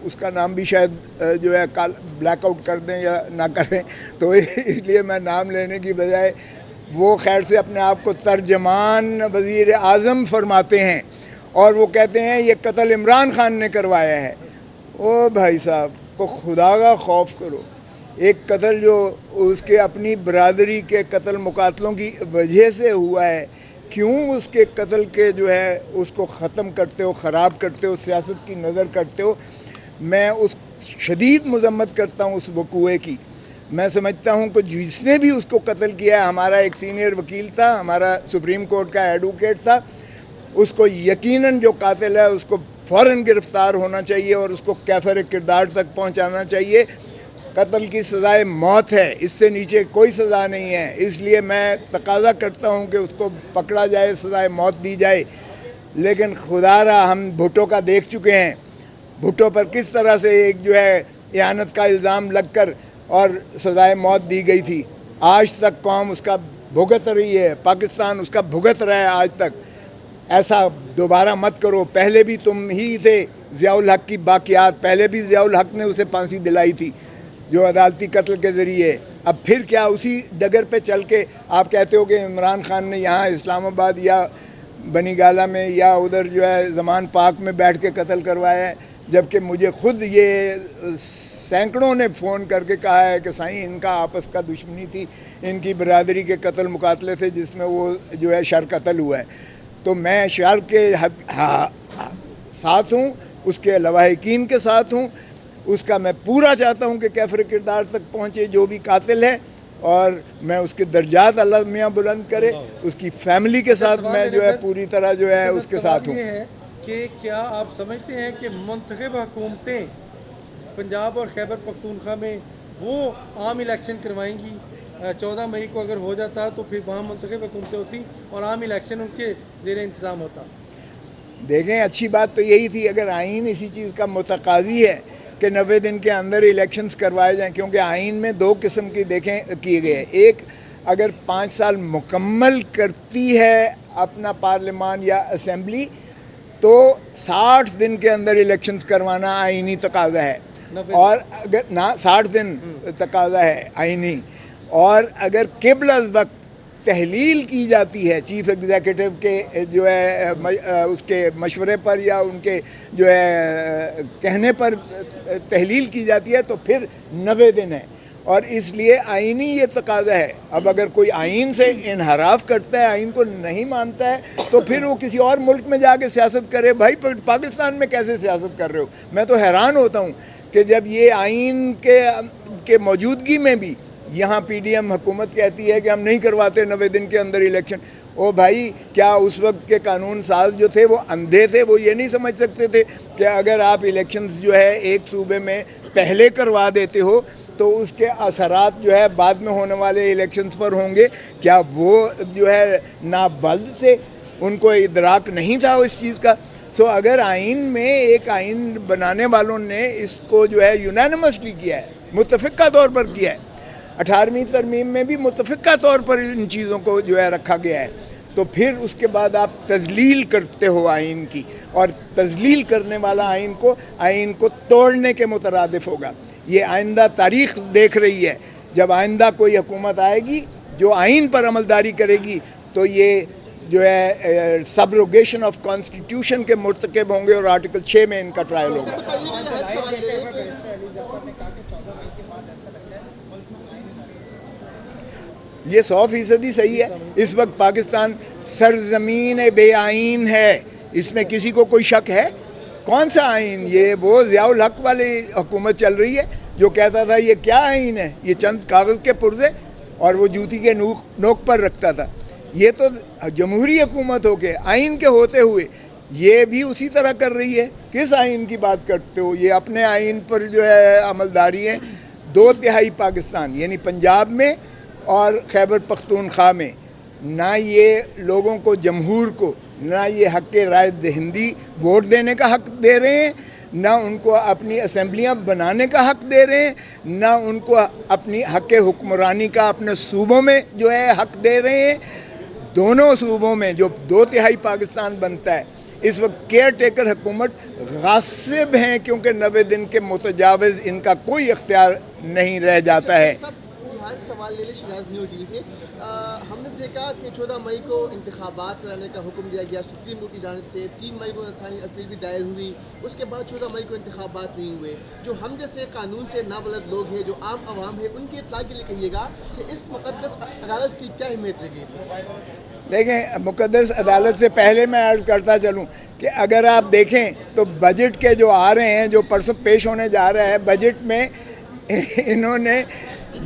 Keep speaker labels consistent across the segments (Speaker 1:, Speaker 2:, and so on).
Speaker 1: اس کا نام بھی شاید جو ہے بلیک آؤٹ کر دیں یا نہ کریں، تو اس لیے میں نام لینے کی بجائے وہ خیر سے اپنے آپ کو ترجمان وزیر اعظم فرماتے ہیں، اور وہ کہتے ہیں یہ قتل عمران خان نے کروایا ہے۔ او بھائی صاحب کو خدا کا خوف کرو، ایک قتل جو اس کے اپنی برادری کے قتل مقاتلوں کی وجہ سے ہوا ہے، کیوں اس کے قتل کے جو ہے اس کو ختم کرتے ہو، خراب کرتے ہو، سیاست کی نظر کرتے ہو؟ میں اس شدید مذمت کرتا ہوں اس وقوعے کی۔ میں سمجھتا ہوں کہ جس نے بھی اس کو قتل کیا ہے، ہمارا ایک سینئر وکیل تھا، ہمارا سپریم کورٹ کا ایڈوکیٹ تھا، اس کو یقیناً جو قاتل ہے اس کو فوراً گرفتار ہونا چاہیے اور اس کو کیفر کردار تک پہنچانا چاہیے۔ قتل کی سزائے موت ہے، اس سے نیچے کوئی سزا نہیں ہے، اس لیے میں تقاضا کرتا ہوں کہ اس کو پکڑا جائے، سزائے موت دی جائے۔ لیکن خدا را ہم بھٹو کا دیکھ چکے ہیں، بھٹو پر کس طرح سے ایک جو ہے اعانت کا الزام لگ کر اور سزائے موت دی گئی تھی۔ آج تک قوم اس کا بھگت رہی ہے، پاکستان اس کا بھگت رہا ہے آج تک۔ ایسا دوبارہ مت کرو، پہلے بھی تم ہی تھے ضیاء الحق کی باقیات، پہلے بھی ضیاء الحق نے اسے پھانسی دلائی تھی جو عدالتی قتل کے ذریعے۔ اب پھر کیا اسی ڈگر پہ چل کے آپ کہتے ہو کہ عمران خان نے یہاں اسلام آباد یا بنی گالہ میں یا ادھر جو ہے زمان پاک میں بیٹھ کے قتل کروایا ہے، جبکہ مجھے خود یہ سینکڑوں نے فون کر کے کہا ہے کہ سائیں ان کا آپس کا دشمنی تھی، ان کی برادری کے قتل مقاتلے تھے جس میں وہ جو ہے شر قتل ہوا ہے۔ تو میں شر کے ساتھ ہوں، اس کے لواحقین کے ساتھ ہوں، اس کا میں پورا چاہتا ہوں کہ کیفر کردار تک پہنچے جو بھی قاتل ہے، اور میں اس کے درجات اللہ میاں بلند کرے۔ اس کی فیملی کے ساتھ میں جو ہے پوری طرح جو ہے اس کے ساتھ ہوں۔
Speaker 2: کہ کیا آپ سمجھتے ہیں کہ منتخب حکومتیں پنجاب اور خیبر پختونخوا میں وہ عام الیکشن کروائیں گی؟ 14 مئی کو اگر ہو جاتا تو پھر وہاں منتخب حکومتیں ہوتی اور عام الیکشن ان کے زیر انتظام ہوتا۔
Speaker 1: دیکھیں اچھی بات تو یہی تھی اگر آئین اسی چیز کا متقاضی ہے کہ 90 دن کے اندر الیکشنز کروائے جائیں، کیونکہ آئین میں دو قسم کی کیے گئے ہیں۔ ایک، اگر 5 سال مکمل کرتی ہے اپنا پارلیمان یا اسمبلی تو 60 دن کے اندر الیکشنز کروانا آئینی تقاضا ہے، اور اگر 60 دن تقاضا ہے آئینی، اور اگر قبل از وقت تحلیل کی جاتی ہے چیف ایگزیکٹو کے جو ہے اس کے مشورے پر یا ان کے جو ہے کہنے پر تحلیل کی جاتی ہے تو پھر 90 دن ہے، اور اس لیے آئینی یہ تقاضا ہے۔ اب اگر کوئی آئین سے انحراف کرتا ہے، آئین کو نہیں مانتا ہے، تو پھر وہ کسی اور ملک میں جا کے سیاست کرے۔ بھائی پاکستان میں کیسے سیاست کر رہے ہو؟ میں تو حیران ہوتا ہوں کہ جب یہ آئین کے موجودگی میں بھی یہاں پی ڈی ایم حکومت کہتی ہے کہ ہم نہیں کرواتے 90 دن کے اندر الیکشن۔ او بھائی، کیا اس وقت کے قانون ساز جو تھے وہ اندھے تھے؟ وہ یہ نہیں سمجھ سکتے تھے کہ اگر آپ الیکشنز جو ہے ایک صوبے میں پہلے کروا دیتے ہو تو اس کے اثرات جو ہے بعد میں ہونے والے الیکشنز پر ہوں گے؟ کیا وہ جو ہے نابلد تھے؟ ان کو ادراک نہیں تھا اس چیز کا؟ سو اگر آئین میں ایک آئین بنانے والوں نے اس کو جو ہے یونانیمسلی کیا ہے، متفقہ طور پر کیا ہے، 18ویں ترمیم میں بھی متفقہ طور پر ان چیزوں کو جو ہے رکھا گیا ہے، تو پھر اس کے بعد آپ تذلیل کرتے ہو آئین کی، اور تذلیل کرنے والا آئین کو توڑنے کے مترادف ہوگا۔ یہ آئندہ تاریخ دیکھ رہی ہے، جب آئندہ کوئی حکومت آئے گی جو آئین پر عملداری کرے گی تو یہ جو ہے سبروگیشن آف کانسٹیٹیوشن کے مرتکب ہوں گے، اور آرٹیکل 6 میں ان کا ٹرائل ہوگا۔ یہ 100% صحیح ہے۔ اس وقت پاکستان سرزمین بے آئین ہے، اس میں کسی کو کوئی شک ہے؟ کون سا آئین؟ یہ وہ ضیاء الحق والی حکومت چل رہی ہے جو کہتا تھا یہ کیا آئین ہے، یہ چند کاغذ کے پرزے، اور وہ جوتی کے نوک پر رکھتا تھا۔ یہ تو جمہوری حکومت ہو کے آئین کے ہوتے ہوئے یہ بھی اسی طرح کر رہی ہے۔ کس آئین کی بات کرتے ہو؟ یہ اپنے آئین پر جو ہے عملداری ہے۔ 2/3 پاکستان یعنی پنجاب میں اور خیبر پختونخوا میں نہ یہ لوگوں کو، جمہور کو، نہ یہ حق رائے دہندی ووٹ دینے کا حق دے رہے ہیں، نہ ان کو اپنی اسمبلیاں بنانے کا حق دے رہے ہیں، نہ ان کو اپنی حق حکمرانی کا اپنے صوبوں میں جو ہے حق دے رہے ہیں۔ دونوں صوبوں میں جو 2/3 پاکستان بنتا ہے، اس وقت کیئر ٹیکر حکومت غاصب ہیں، کیونکہ 90 دن کے متجاوز ان کا کوئی اختیار نہیں رہ جاتا ہے۔
Speaker 3: یہاں سے سوال لے لیں شیراز نیو ٹی وی سے۔ ہم نے دیکھا کہ 14 مئی کو انتخابات کرانے کا حکم دیا گیا سپریم کورٹ کی جانب سے، 3 مئی کو انسانی اپیل بھی دائر ہوئی، اس کے بعد 14 مئی کو انتخابات نہیں ہوئے۔ جو ہم جیسے قانون سے نابلد لوگ ہیں، جو عام عوام ہے، ان کی اطلاع کے لیے کہیے گا کہ اس مقدس عدالت کی کیا اہمیت رہے گی؟
Speaker 1: دیکھیں، مقدس عدالت سے پہلے میں عرض کرتا چلوں کہ اگر آپ دیکھیں تو بجٹ کے جو آ رہے ہیں، جو پرسوں پیش ہونے جا رہا ہے، بجٹ میں انہوں نے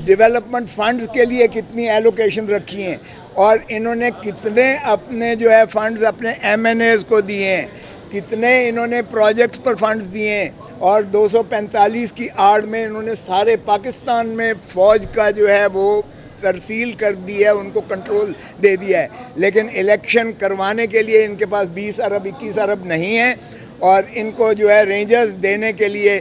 Speaker 1: ڈیولپمنٹ فنڈز کے لیے کتنی ایلوکیشن رکھی ہیں، اور انہوں نے کتنے اپنے جو ہے فنڈز اپنے ایم این ایز کو دیے ہیں، کتنے انہوں نے پروجیکٹس پر فنڈز دیے ہیں، اور 245 کی آڑ میں انہوں نے سارے پاکستان میں فوج کا جو ہے وہ ترسیل کر دی ہے، ان کو کنٹرول دے دیا ہے۔ لیکن الیکشن کروانے کے لیے ان کے پاس 20 ارب 21 ارب نہیں ہیں، اور ان کو جو ہے رینجرز دینے کے لیے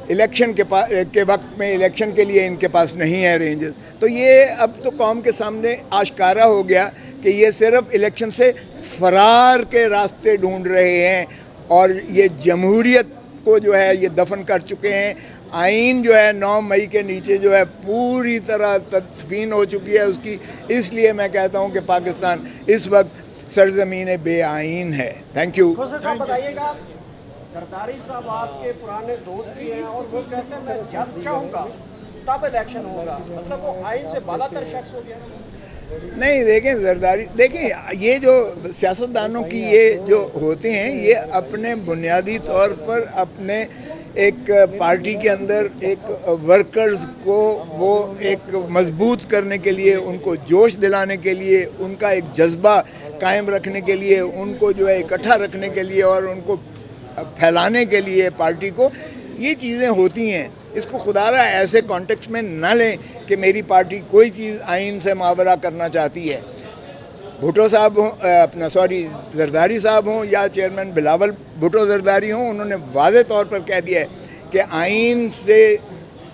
Speaker 1: الیکشن کے وقت میں الیکشن کے لیے ان کے پاس نہیں ہے رینجرز۔ تو یہ اب تو قوم کے سامنے آشکارا ہو گیا کہ یہ صرف الیکشن سے فرار کے راستے ڈھونڈ رہے ہیں، اور یہ جمہوریت کو جو ہے یہ دفن کر چکے ہیں۔ آئین جو ہے 9 مئی کے نیچے جو ہے پوری طرح تدفین ہو چکی ہے اس کی۔ اس لیے میں کہتا ہوں کہ پاکستان اس وقت سرزمین بے آئین ہے۔ Thank you.
Speaker 4: صاحب بتائیے گا، زرداری صاحب آپ کے پرانے دوست بھی ہیں، اور وہ کہتے ہیں میں جب چاہوں گا تب الیکشن ہوگا، مطلب وہ آئین سے بالا تر شخص ہو گیا۔
Speaker 1: نہیں، دیکھیں زرداری، دیکھیں یہ جو سیاستدانوں کی یہ جو ہوتے ہیں، یہ اپنے بنیادی طور پر اپنے ایک پارٹی کے اندر ایک ورکرز کو وہ ایک مضبوط کرنے کے لیے، ان کو جوش دلانے کے لیے، ان کا ایک جذبہ قائم رکھنے کے لیے، ان کو جو ہے اکٹھا رکھنے کے لیے، اور ان کو پھیلانے کے لیے پارٹی کو، یہ چیزیں ہوتی ہیں۔ اس کو خدا را ایسے کانٹیکس میں نہ لیں کہ میری پارٹی کوئی چیز آئین سے ماورا کرنا چاہتی ہے۔ بھٹو صاحب ہوں، زرداری صاحب ہوں، یا چیئرمین بلاول بھٹو زرداری ہوں، انہوں نے واضح طور پر کہہ دیا ہے کہ آئین سے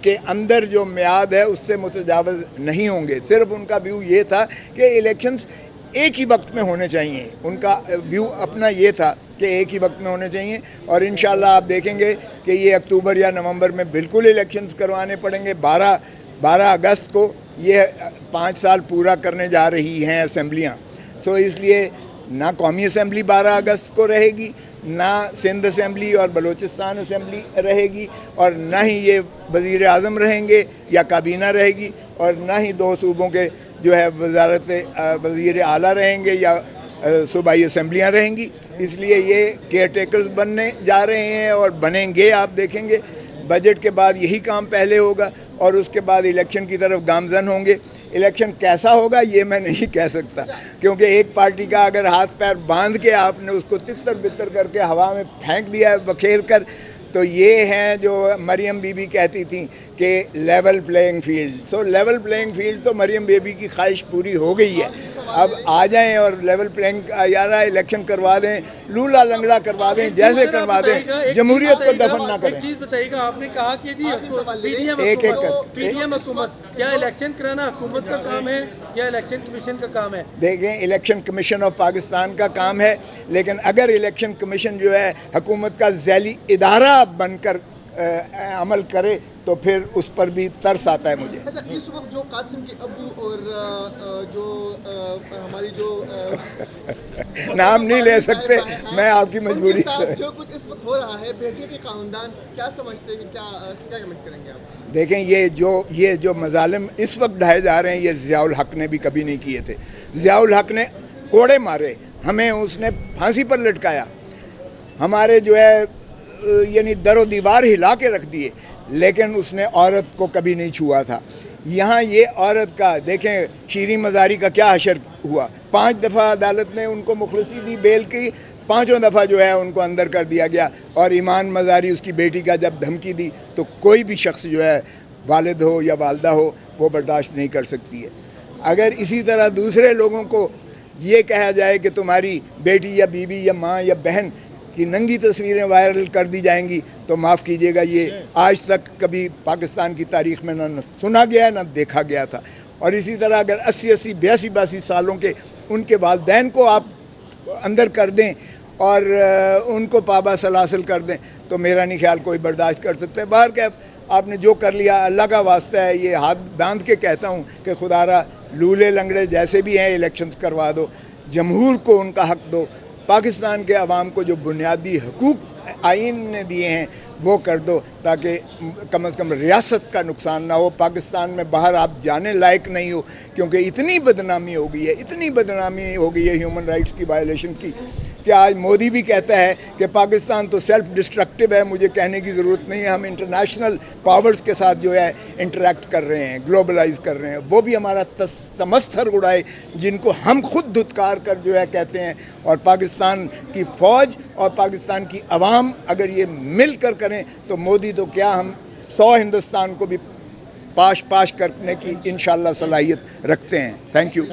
Speaker 1: کے اندر جو میعاد ہے اس سے متجاوز نہیں ہوں گے۔ صرف ان کا ویو یہ تھا کہ الیکشنز ایک ہی وقت میں ہونے چاہیے، ان کا ویو اپنا یہ تھا کہ ایک ہی وقت میں ہونے چاہیے، اور انشاءاللہ آپ دیکھیں گے کہ یہ اکتوبر یا نومبر میں بالکل الیکشنز کروانے پڑیں گے۔ 12 اگست کو یہ 5 سال پورا کرنے جا رہی ہیں اسمبلیاں، سو اس لیے نہ قومی اسمبلی 12 اگست کو رہے گی، نہ سندھ اسمبلی اور بلوچستان اسمبلی رہے گی، اور نہ ہی یہ وزیر اعظم رہیں گے یا کابینہ رہے گی، اور نہ ہی 2 صوبوں کے جو ہے وزیر اعلیٰ رہیں گے یا صوبائی اسمبلیاں رہیں گی۔ اس لیے یہ کیئر ٹیکرز بننے جا رہے ہیں اور بنیں گے۔ آپ دیکھیں گے بجٹ کے بعد یہی کام پہلے ہوگا، اور اس کے بعد الیکشن کی طرف گامزن ہوں گے۔ الیکشن کیسا ہوگا یہ میں نہیں کہہ سکتا، کیونکہ ایک پارٹی کا اگر ہاتھ پیر باندھ کے آپ نے اس کو تتر بتر کر کے ہوا میں پھینک دیا ہے بکھیر کر، تو یہ ہیں جو مریم بی بی کہتی تھیں کہ لیول پلینگ فیلڈ۔ سو لیول پلینگ فیلڈ تو مریم بی بی کی خواہش پوری ہو گئی ہے۔ اب آ جائیں اور لیول پلینگ یار الیکشن کروا دیں، لولا لنگڑا کروا دیں، جیسے کروا دیں، جمہوریت کو دفن نہ کریں۔
Speaker 2: ایک چیز بتائیے گا، آپ نے کہا کہ جی
Speaker 1: ایک
Speaker 2: پی ڈی ایم حکومت، کیا الیکشن کرانا حکومت کا کام ہے یا الیکشن کمیشن کا کام ہے؟
Speaker 1: دیکھیں، الیکشن کمیشن آف پاکستان کا کام ہے، لیکن اگر الیکشن کمیشن جو ہے حکومت کا ذیلی ادارہ بن کر عمل کرے تو پھر اس پر بھی ترس آتا ہے مجھے۔
Speaker 3: اچھا، اس وقت جو قاسم کے ابو اور جو ہماری جو
Speaker 1: نام نہیں لے سکتے، میں آپ کی مجبوری سے
Speaker 3: جو کچھ اس وقت ہو رہا ہے بحیثیت خاندان، کیا سمجھتے ہیں کہ کیا کمنٹ کریں گے آپ؟
Speaker 1: دیکھیں، یہ جو مظالم اس وقت ڈھائے جا رہے ہیں، یہ ضیاء الحق نے بھی کبھی نہیں کیے تھے۔ ضیاء الحق نے کوڑے مارے ہمیں، اس نے پھانسی پر لٹکایا، ہمارے جو ہے یعنی در و دیوار ہلا کے رکھ دیے، لیکن اس نے عورت کو کبھی نہیں چھوا تھا۔ یہاں یہ عورت کا دیکھیں، شیریں مزاری کا کیا حشر ہوا، 5 دفعہ عدالت نے ان کو مخلصی دی بیل کی، 5 دفعہ جو ہے ان کو اندر کر دیا گیا، اور ایمان مزاری اس کی بیٹی کا جب دھمکی دی تو کوئی بھی شخص جو ہے، والد ہو یا والدہ ہو، وہ برداشت نہیں کر سکتی ہے۔ اگر اسی طرح دوسرے لوگوں کو یہ کہا جائے کہ تمہاری بیٹی یا بیوی یا ماں یا بہن کی ننگی تصویریں وائرل کر دی جائیں گی، تو معاف کیجیے گا، یہ آج تک کبھی پاکستان کی تاریخ میں نہ سنا گیا نہ دیکھا گیا تھا۔ اور اسی طرح اگر 80 82 سالوں کے ان کے والدین کو آپ اندر کر دیں، اور ان کو پابا سلاسل کر دیں تو میرا نہیں خیال کوئی برداشت کر سکتا ہے. باہر کہ آپ نے جو کر لیا اللہ کا واسطہ ہے, یہ ہاتھ باندھ کے کہتا ہوں کہ خدا را لولے لنگڑے جیسے بھی ہیں الیکشنز کروا دو, جمہور کو ان کا حق دو, پاکستان کے عوام کو جو بنیادی حقوق آئین نے دیے ہیں وہ کر دو, تاکہ کم از کم ریاست کا نقصان نہ ہو. پاکستان میں باہر آپ جانے لائق نہیں ہو, کیونکہ اتنی بدنامی ہو گئی ہے, اتنی بدنامی ہو گئی ہے ہیومن رائٹس کی وائلیشن کی, کہ آج مودی بھی کہتا ہے کہ پاکستان تو سیلف ڈسٹرکٹیو ہے. مجھے کہنے کی ضرورت نہیں ہے, ہم انٹرنیشنل پاورز کے ساتھ جو ہے انٹریکٹ کر رہے ہیں, گلوبلائز کر رہے ہیں. وہ بھی ہمارا تمستر اڑائے جن کو ہم خود دھتکار کر جو ہے کہتے ہیں. اور پاکستان کی فوج اور پاکستان کی عوام اگر یہ مل کر کریں تو مودی تو کیا, ہم 100 ہندوستان کو بھی پاش کرنے کی انشاءاللہ صلاحیت رکھتے ہیں. Thank you.